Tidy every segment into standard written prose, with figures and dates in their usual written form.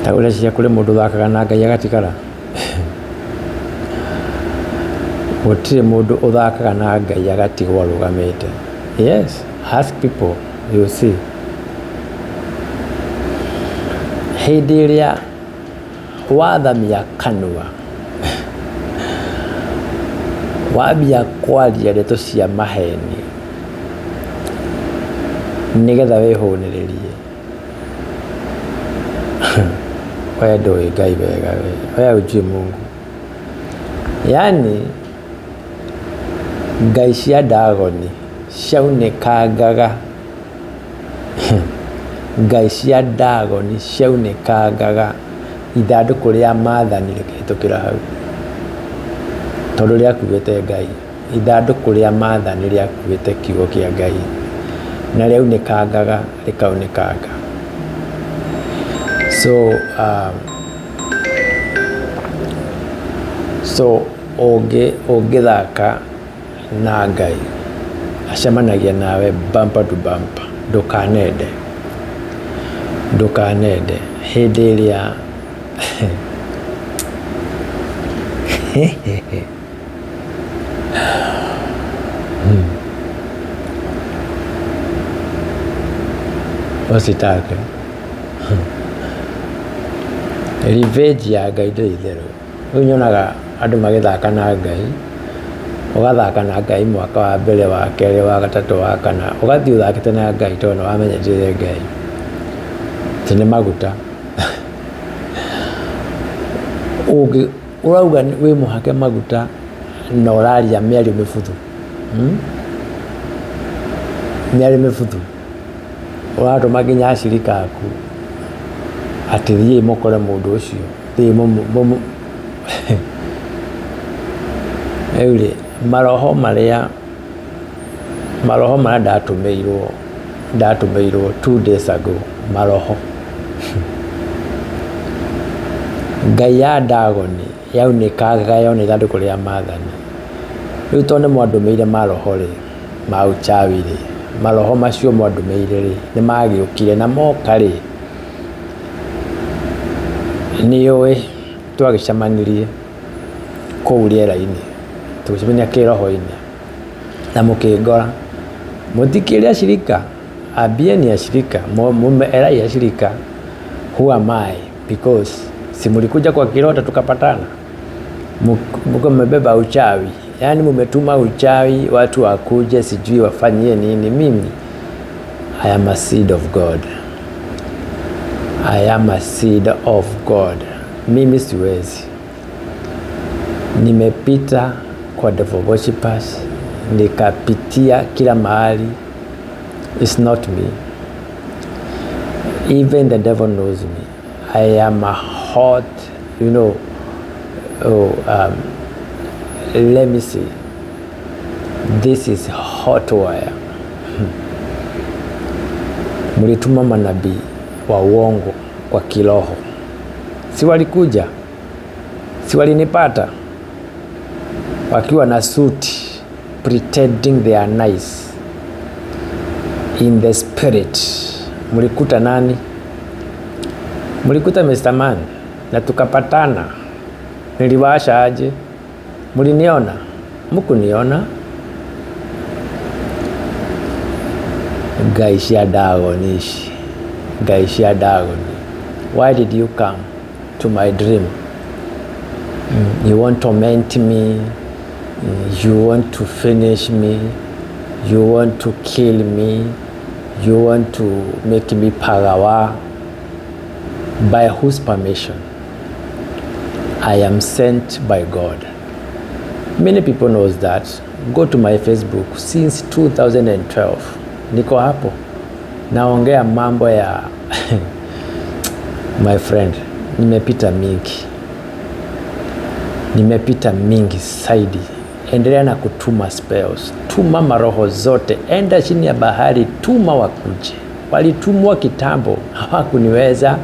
ta ule cia kule mundu thakaga na Ngai agatikara gutire mundu uthakaga na Ngai agatigwo arugamite. Yes, ask people, you see. Hindi iria wathamia kanua wambia kwaria ndeto cia maheni nigetha wihuniririe oya ndoi Ngai wega we oya ujue Mungu. Yani Ngai cia Dagoni ciaunikangaga Ngai cia Dagoni ciaunikangaga ithanduku ria maathani rikihitukira hau tondu riakuite Ngai. Ithanduku ria maathani riakuite kiugo kia Ngai na riaunikangaga rikaunikanga. So ungithaka na Ngai acemanagia nawe bumper to bumper. Ndukanende hindi iria usitake revenge ya Ngai ndiri theru. Riu nyonaga andu magithaka na Ngai, ugathaka na Ngai mwaka wa mbere, wa keri, wa gatatu, wa kana, ugathii uthakite na Ngai tondu wamenyerire Ngai tene maguta urauga wi muhake maguta na uraria miario mibuthu miario mibuthu uratuma nginya acirika aku ati thii mukore mundu ucio thii eure maroho maria ndatumeirwo 2 days ago. Maroho Ngai ya Dagoni yaunikaga yona ithanduku ria maathani. Riu tondu mwandumeire maroho ri ma uchawi ri maroho macio mwandumeire ri ni magiukire na moka ri niwe twagicamanirie kuu riera-ini tugicemania kiroho-ini na mukingora mutikire ashirika ambieni ashirika erai ashirika who am I, because si mulikuja kwa kirota tukapatana mko mmebeba uchawi. Yani mumetuma uchawi watu wakuje sijui wafanyie nini. Mimi I am a seed of God. I am a seed of God. Mimi siwezi. Nimepita kwa devil worshippers, nikapitia kila mahali. It's not me. Even the devil knows me. I am a hot, let me see. This is hot wire. Mulituma manabii wa uongo kwa kiroho. Si walikuja? Si walinipata? Wakiwa na suti, pretending they are nice. In the spirit. Mulikuta nani? Mulikuta Mr. Man. Na tukapatana. Niliwasha aje? Muliniona? Mukuniona? Ngai cia Dagoni ici. Ngai cia Dagoni. Why did you come to my dream? You want to torment me. You want to finish me. You want to kill me. You want to make me pagawa. By whose permission? I am sent by God. Many people knows that. Go to my Facebook since 2012. Niko hapo. Naongea mambo ya my friend, nimepita mingi saidi. Endelea na kutuma spells. Tuma maroho zote. Enda chini ya bahari, tuma wakuje. Walitumwa kitambo, hawakuniweza.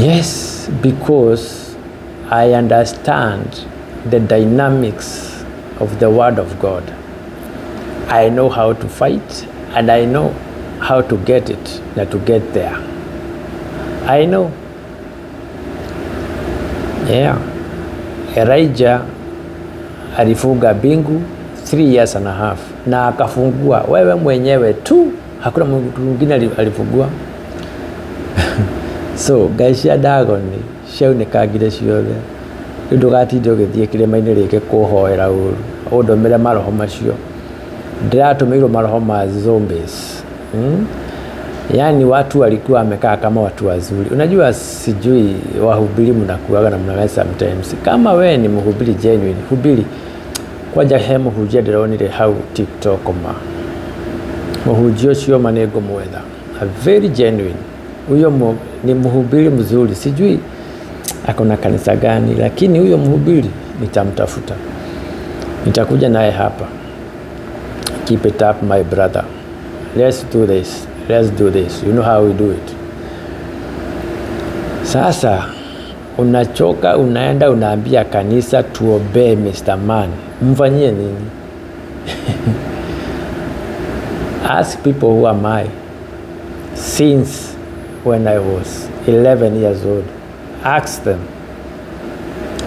Yes, because I understand the dynamics of the word of God. I know how to fight, and I know how to get it, to get there. I know Yeah. Elijah alifunga bingu 3 years and a half na akafungua wewe mwenyewe tu, hakuna mtu mwingine alifungua. So gaishia Dagoni cionekagire ciothe ndugatinde ũgĩthiĩ kĩrĩma-inĩ rĩngĩ kũhoera ũru ũndũmĩre maroho macio. Ndĩratũmĩirwo maroho ma zombies. Yani watu walikuwa wamekaa kama watu wazuri. Unajua sijui wahubiri mnakuaga na mnagani sometimes. Kama we ni mhubiri genuine, hubiri kwa jahemu hujia ndĩronire hau TikTok ma. Muhujio sio manego mwetha. A very genuine. Huyo ni mhubiri mzuri. Sijui akona kanisa gani, lakini huyo mhubiri nitamtafuta. Nitakuja naye hapa. Keep it up my brother. Let's do this. Let's do this. You know how we do it. Sasa unachoka, unaenda unaambia kanisa tuobey Mr. Man. Mfanyie nini? Ask people who am I since when I was 11 years old. Ask them.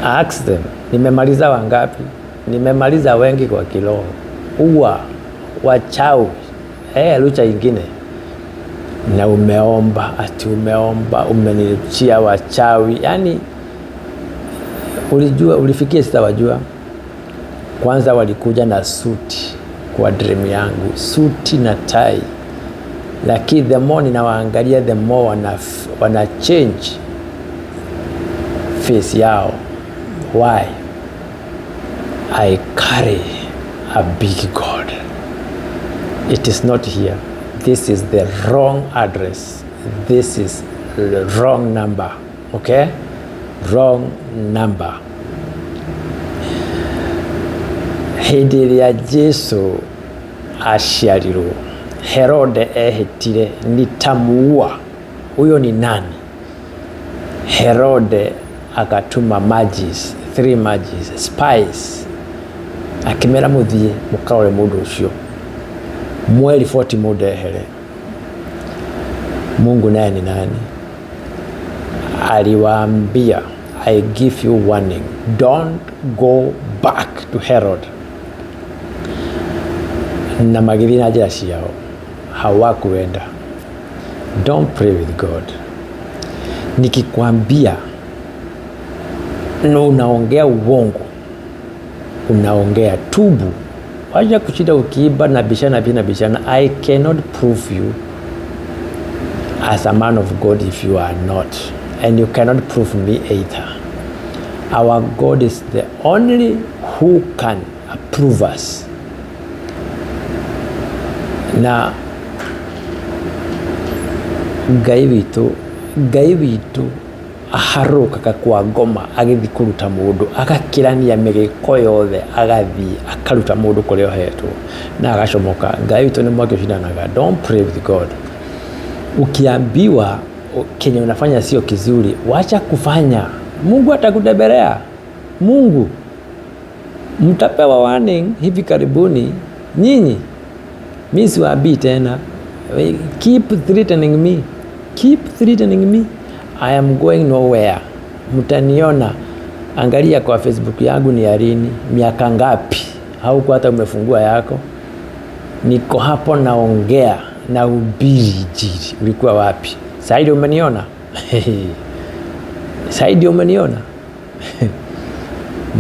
Ask them. Nimemaliza wangapi? Nimemaliza wengi kwa kiroho. Uwa wachawi. Lucha ingine. Na umeomba, ati umeomba, umenichia wachawi. Yani ulijua, ulifikia sitawajua. Kwanza walikuja na suti kwa dream yangu, suti na tai. Lakini the more ninawaangalia, the more wana change face yao. Why? I carry a big God. It is not here. This is the wrong address. This is the wrong number. Okay? Wrong number. Hĩndĩ ĩrĩa Jesu aciarirwo, Herode ehĩtire nitamuua. Huyo ni nani? Herode akatuma magis, 3 magis, spies. Akimera muthie mukarore mundu ucio. Mweli 40 mudehere. Mungu naye ni nani? Aliwaambia, I give you warning. Don't go back to Herod. Na magirina njĩra ciao hawakuenda. Don't pray with God. Nikikwambia no unaongea uongo, unaongea, tubu. Wacha kushida ukiiba na bishana. I cannot prove you as a man of God if you are not, and you cannot prove me either. Our God is the only who can approve us. Na Ngai witu aharukaga kwa ngoma agithi kuruta mundu, agakirania migiko yothe, agathi akaruta mundu kuria ohetwo na agacomoka. Ngai witu ni mwake ushindanaga. Don't pray with God. Ukiambiwa kenye unafanya sio kizuri, wacha kufanya. Mungu atakudebelea. Mungu mtapewa warning hivi karibuni nyinyi. Mimi siwaambii tena. Keep threatening me. Keep threatening me. I am going nowhere. Mtaniona. Angalia kwa Facebook yangu ni ya lini, miaka ngapi. Hauko hata umefungua yako. Niko hapo naongea na ubiri injili. Ulikuwa wapi? Saidi umeniona? Saidi umeniona?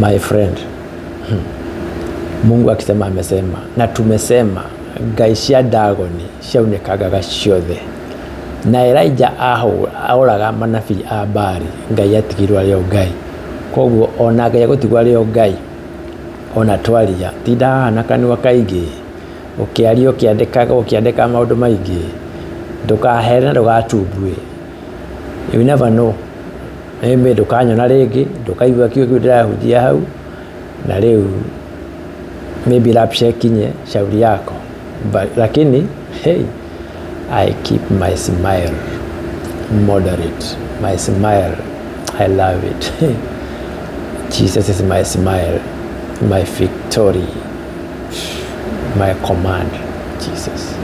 My friend. Mungu akisema amesema na tumesema. Gaishia Dagoni cionekaga ciothe. Na Elijah ahoraga manabii a Baali, Ngai atigirwo arĩ o Ngai. Koguo ona Ngai agũtigwo arĩ o Ngai, ona twaria tinda hana kanua kaingĩ, ũkĩaria ũkĩandĩka maũndũ maingĩ, ndũkahere na ndũgatumbue. You never know. Maybe ndũkanyona rĩngĩ, ndũkaigua kiugo kĩu ndĩrahunjia hau, na rĩu maybe rapture kinye shauri yako. But lakini hey, I keep my smile moderate. My smile, I love it. Jesus is my smile, my victory, my command. Jesus.